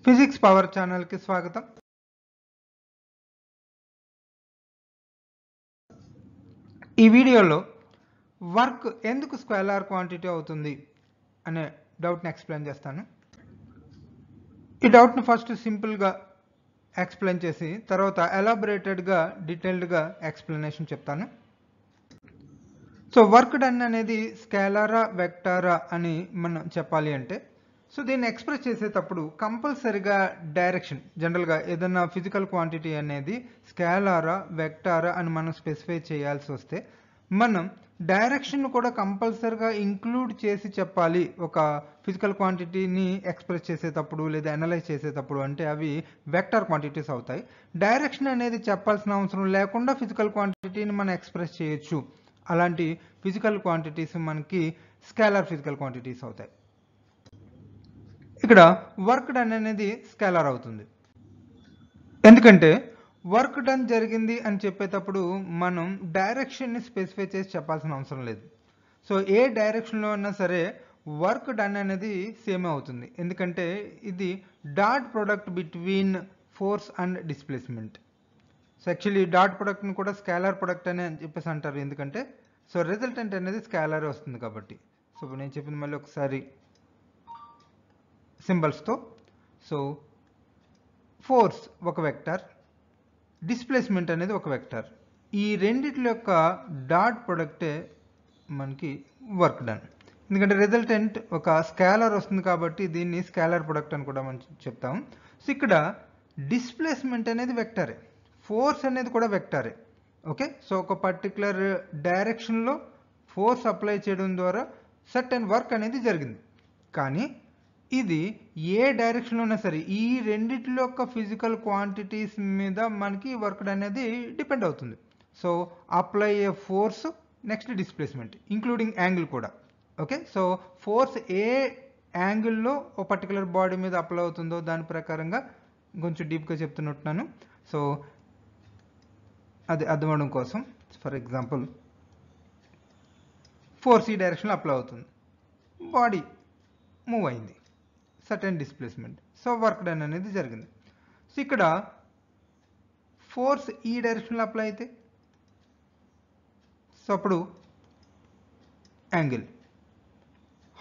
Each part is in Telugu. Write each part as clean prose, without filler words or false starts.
ఫిజిక్స్ పవర్ ఛానల్ కి స్వాగతం. ఈ వీడియోలో వర్క్ ఎందుకు స్కేలార్ క్వాంటిటీ అవుతుంది అనే డౌట్ ని ఎక్స్ప్లెయిన్ చేస్తాను. ఈ డౌట్ ని ఫస్ట్ సింపుల్ గా ఎక్స్ప్లెయిన్ చేసి తర్వాత ఎలాబొరేటెడ్ గా డీటెయిల్డ్ గా ఎక్స్ప్లెనేషన్ చెప్తాను. సో వర్క్ డన్ అనేది స్కేలారా వెక్టారా అని మనం చెప్పాలి అంటే సో దీన్ని ఎక్స్ప్రెస్ చేసేటప్పుడు కంపల్సరీగా డైరెక్షన్ జనరల్గా ఏదైనా ఫిజికల్ క్వాంటిటీ అనేది స్కేలారా వెక్టారా అని మనం స్పెసిఫై చేయాల్సి వస్తే మనం డైరెక్షన్ కూడా కంపల్సరీగా ఇంక్లూడ్ చేసి చెప్పాలి. ఒక ఫిజికల్ క్వాంటిటీని ఎక్స్ప్రెస్ చేసేటప్పుడు లేదా అనలైజ్ చేసేటప్పుడు అంటే అవి వెక్టార్ క్వాంటిటీస్ అవుతాయి. డైరెక్షన్ అనేది చెప్పాల్సిన అవసరం లేకుండా ఫిజికల్ క్వాంటిటీని మనం ఎక్స్ప్రెస్ చేయొచ్చు. అలాంటి ఫిజికల్ క్వాంటిటీస్ మనకి స్కేలార్ ఫిజికల్ క్వాంటిటీస్ అవుతాయి. ఇక్కడ వర్క్ డన్ అనేది స్కేలార్ అవుతుంది. ఎందుకంటే వర్క్ డన్ జరిగింది అని చెప్పేటప్పుడు మనం డైరెక్షన్ని స్పెసిఫై చేసి చెప్పాల్సిన అవసరం లేదు. సో ఏ డైరెక్షన్లో ఉన్నా సరే వర్క్ డన్ అనేది సేమ్ అవుతుంది. ఎందుకంటే ఇది dot product between force and displacement. So actually dot ప్రొడక్ట్ని కూడా స్కేలార్ ప్రొడక్ట్ అని చెప్పేసి అంటారు. ఎందుకంటే సో రిజల్టెంట్ అనేది స్కేలార్ వస్తుంది కాబట్టి. సో నేను చెప్పింది మళ్ళీ ఒకసారి సింబల్స్తో. సో ఫోర్స్ ఒక వెక్టర్, డిస్ప్లేస్మెంట్ అనేది ఒక వెక్టర్. ఈ రెండిటి యొక్క డాట్ ప్రొడక్టే మనకి వర్క్ డన్. ఎందుకంటే రిజల్టెంట్ ఒక స్కేలార్ వస్తుంది కాబట్టి దీన్ని స్కేలార్ ప్రొడక్ట్ అని కూడా మనం చెప్తాం. సో ఇక్కడ డిస్ప్లేస్మెంట్ అనేది వెక్టరే, ఫోర్స్ అనేది కూడా వెక్టరే. ఓకే, సో ఒక పర్టికులర్ డైరెక్షన్లో ఫోర్స్ అప్లై చేయడం ద్వారా సర్టెన్ వర్క్ అనేది జరిగింది. కానీ ఇది ఏ డైరెక్షన్లో ఉన్నా సరే ఈ రెండిట్లో యొక్క ఫిజికల్ క్వాంటిటీస్ మీద మనకి వర్క్ అనేది డిపెండ్ అవుతుంది. So apply a force, next displacement including angle కూడా. ఓకే, సో ఫోర్స్ ఏ యాంగిల్లో ఒక పర్టికులర్ బాడీ మీద అప్లై అవుతుందో దాని ప్రకారంగా కొంచెం డీప్గా చెప్తున్నట్టున్నాను. సో అది అర్థం అవడం కోసం ఫర్ ఎగ్జాంపుల్ ఫోర్స్ ఈ డైరెక్షన్లో అప్లై అవుతుంది, బాడీ మూవ్ అయింది, certain displacement, so work done అనేది జరిగింది. సో ఇక్కడ ఫోర్స్ ఈ డైరెక్షన్లో అప్లై అయితే సో అప్పుడు యాంగిల్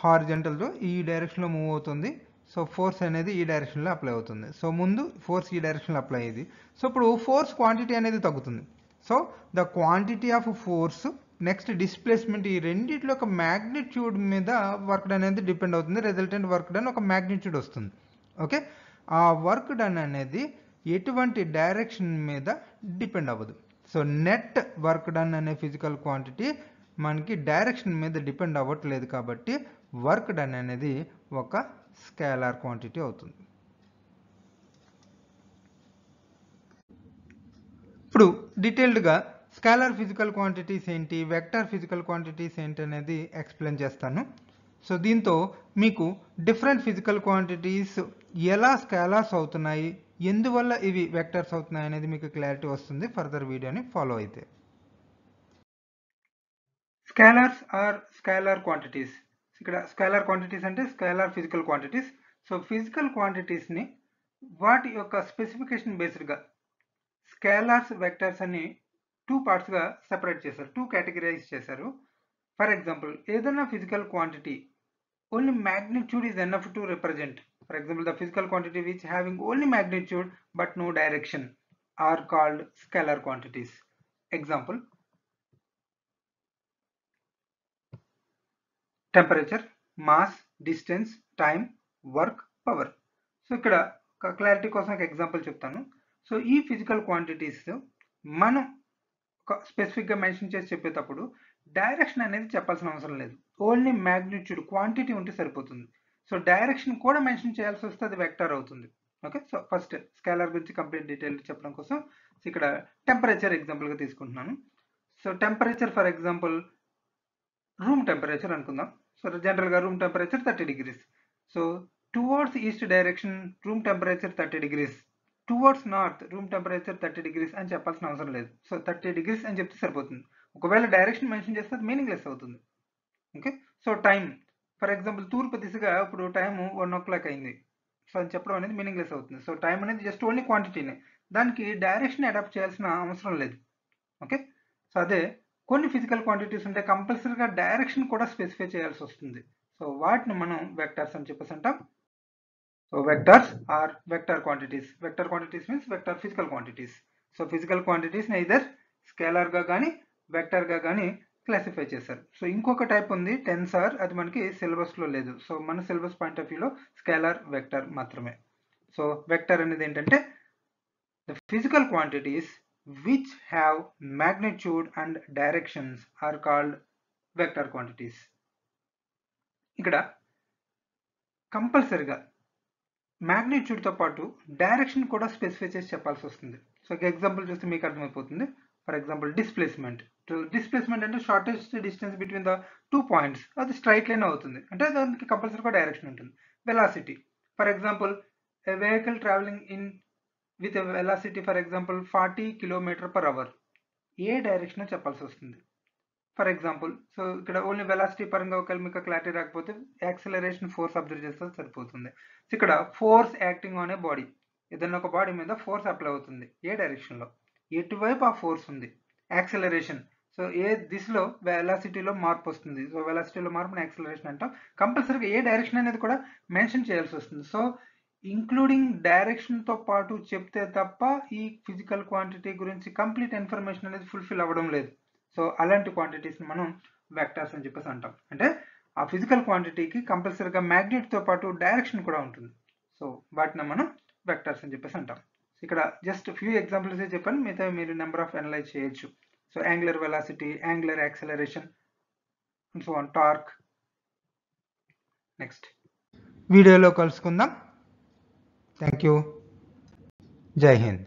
హారిజంటల్తో ఈ డైరెక్షన్లో మూవ్ అవుతుంది. సో ఫోర్స్ అనేది ఈ డైరెక్షన్లో అప్లై అవుతుంది. సో ముందు ఫోర్స్ ఈ డైరెక్షన్లో అప్లై అయ్యేది. సో ఇప్పుడు ఫోర్స్ క్వాంటిటీ అనేది తగ్గుతుంది. So the quantity of force next displacement ఈ రెండిట్లో ఒక మ్యాగ్నిట్యూడ్ మీద వర్క్ డన్ అనేది డిపెండ్ అవుతుంది. రిజల్టెంట్ వర్క్ డన్ ఒక మ్యాగ్నిట్యూడ్ వస్తుంది. ఓకే, ఆ వర్క్ డన్ అనేది ఎటువంటి డైరెక్షన్ మీద డిపెండ్ అవ్వదు. సో నెట్ వర్క్ డన్ అనే ఫిజికల్ క్వాంటిటీ మనకి డైరెక్షన్ మీద డిపెండ్ అవ్వట్లేదు కాబట్టి వర్క్ డన్ అనేది ఒక స్కేలార్ క్వాంటిటీ అవుతుంది. ఇప్పుడు డీటెయిల్డ్గా స్కేలార్ ఫిజికల్ క్వాంటిటీస్ ఏంటి, వెక్టార్ ఫిజికల్ క్వాంటిటీస్ ఏంటి అనేది ఎక్స్ప్లెయిన్ చేస్తాను. సో దీంతో మీకు డిఫరెంట్ ఫిజికల్ క్వాంటిటీస్ ఎలా స్కేలార్స్ అవుతున్నాయి, ఎందువల్ల ఇవి వెక్టర్స్ అవుతున్నాయి అనేది మీకు క్లారిటీ వస్తుంది ఫర్దర్ వీడియోని ఫాలో అయితే. Scalars are scalar quantities. ఇక్కడ స్కేలార్ క్వాంటిటీస్ అంటే scalar physical quantities. So physical క్వాంటిటీస్ని వాటి యొక్క స్పెసిఫికేషన్ బేస్డ్గా స్కేలార్స్ వెక్టర్స్ అని టూ పార్ట్స్గా సెపరేట్ చేశారు, టూ కేటగిరైజ్ చేశారు. ఫర్ ఎగ్జాంపుల్ ఏదైనా physical quantity only magnitude is enough to represent. For example, the physical quantity which having only magnitude but no direction are called scalar quantities. Example, temperature, mass, distance, time, work, power. So ఇక్కడ క్లారిటీ కోసం ఒక ఎగ్జాంపుల్ చెప్తాను. సో ఈ ఫిజికల్ క్వాంటిటీస్ మనం స్పెసిఫిక్గా మెన్షన్ చేసి చెప్పేటప్పుడు డైరెక్షన్ అనేది చెప్పాల్సిన అవసరం లేదు, ఓన్లీ మ్యాగ్నిట్యూడ్ క్వాంటిటీ ఉంటే సరిపోతుంది. సో డైరెక్షన్ కూడా మెన్షన్ చేయాల్సి వస్తే అది వెక్టర్ అవుతుంది. ఓకే, సో ఫస్ట్ స్కేలార్ గురించి కంప్లీట్ డీటెయిల్ చెప్పడం కోసం ఇక్కడ టెంపరేచర్ ఎగ్జాంపుల్గా తీసుకుంటున్నాను. So temperature for example room temperature అనుకుందాం. సో జనరల్గా room temperature 30 degrees. So towards east direction room temperature 30 degrees, towards north room temperature 30 degrees అని చెప్పాల్సిన అవసరం లేదు. సో 30 degrees అని చెప్తే సరిపోతుంది. ఒకవేళ డైరెక్షన్ మెన్షన్ చేస్తే అది మీనింగ్లెస్ అవుతుంది. Okay, so time for example తూర్పు దిశగా ఇప్పుడు టైము 1 o'clock అయింది. సో అని చెప్పడం అనేది మీనింగ్లెస్ అవుతుంది. సో టైం అనేది జస్ట్ ఓన్లీ క్వాంటిటీనే, దానికి డైరెక్షన్ అడాప్ట్ చేయాల్సిన అవసరం లేదు. ఓకే, సో అదే కొన్ని ఫిజికల్ క్వాంటిటీస్ ఉంటే కంపల్సరీగా డైరెక్షన్ కూడా స్పెసిఫై చేయాల్సి వస్తుంది. సో వాటిని మనం వెక్టర్స్ అని చెప్పేసి అంటాం. So vectors are vector quantities. Vector quantities means vector physical quantities. So physical quantities either scalar గా కానీ వెక్టర్ గా కానీ క్లాసిఫై చేశారు. సో ఇంకొక టైప్ ఉంది టెన్సర్, అది మనకి సిలబస్ లో లేదు. సో మన సిలబస్ పాయింట్ ఆఫ్ వ్యూలో స్కేలార్ వెక్టర్ మాత్రమే. సో వెక్టర్ అనేది ఏంటంటే the physical quantities which have magnitude and directions are called vector quantities. ఇక్కడ కంపల్సరీగా మ్యాగ్నిట్యూడ్ తో పాటు డైరెక్షన్ కూడా స్పెసిఫై చేసి చెప్పాల్సి వస్తుంది. సో ఎగ్జాంపుల్ చూస్తే మీకు అర్థమైపోతుంది. For example displacement. డిస్ప్లేస్మెంట్ అంటే shortest distance between the 2 points, అది స్ట్రైట్ లైన్ అవుతుంది, అంటే దానికి కంపల్సరీగా డైరెక్షన్ ఉంటుంది. Velocity, for example A vehicle travelling in with a velocity for example 40 km/h, A direction చెప్పాల్సి వస్తుంది. ఫర్ ఎగ్జాంపుల్ సో ఇక్కడ ఓన్లీ వెలాసిటీ పరంగా ఒకవేళ మీకు క్లారిటీ రాకపోతే యాక్సిలరేషన్ ఫోర్స్ అబ్జర్వ్ చేస్తే సరిపోతుంది. సో ఇక్కడ force acting on a body, ఏదైనా ఒక బాడీ మీద ఫోర్స్ అప్లై అవుతుంది, ఏ డైరెక్షన్ లో, ఎటువైపు ఆ ఫోర్స్ ఉంది. యాక్సిలరేషన్, సో ఏ దిశలో వెలాసిటీలో మార్పు వస్తుంది, సో వెలాసిటీలో మార్పుని యాక్సిలరేషన్ అంటాం. కంపల్సరీగా ఏ డైరెక్షన్ అనేది కూడా మెన్షన్ చేయాల్సి వస్తుంది. సో ఇంక్లూడింగ్ డైరెక్షన్ తో పాటు చెప్తే తప్ప ఈ ఫిజికల్ క్వాంటిటీ గురించి కంప్లీట్ ఇన్ఫర్మేషన్ అనేది ఫుల్ఫిల్ అవ్వడం లేదు. సో అలాంటి క్వాంటిటీస్ మనం వెక్టర్స్ అని చెప్పేసి అంటాం. అంటే ఆ ఫిజికల్ క్వాంటిటీకి కంపల్సరీగా మ్యాగ్నెట్ తో పాటు డైరెక్షన్ కూడా ఉంటుంది. సో వాటిని మనం వెక్టర్స్ అని చెప్పేసి అంటాం. ఇక్కడ జస్ట్ ఫ్యూ ఎగ్జాంపుల్స్ చెప్పాను, మిగతా మీరు నెంబర్ ఆఫ్ అనలైజ్ చేయొచ్చు. So angular velocity, angular acceleration, so on torque. Next వీడియోలో కలుసుకుందాం. Thank you. జై హింద్.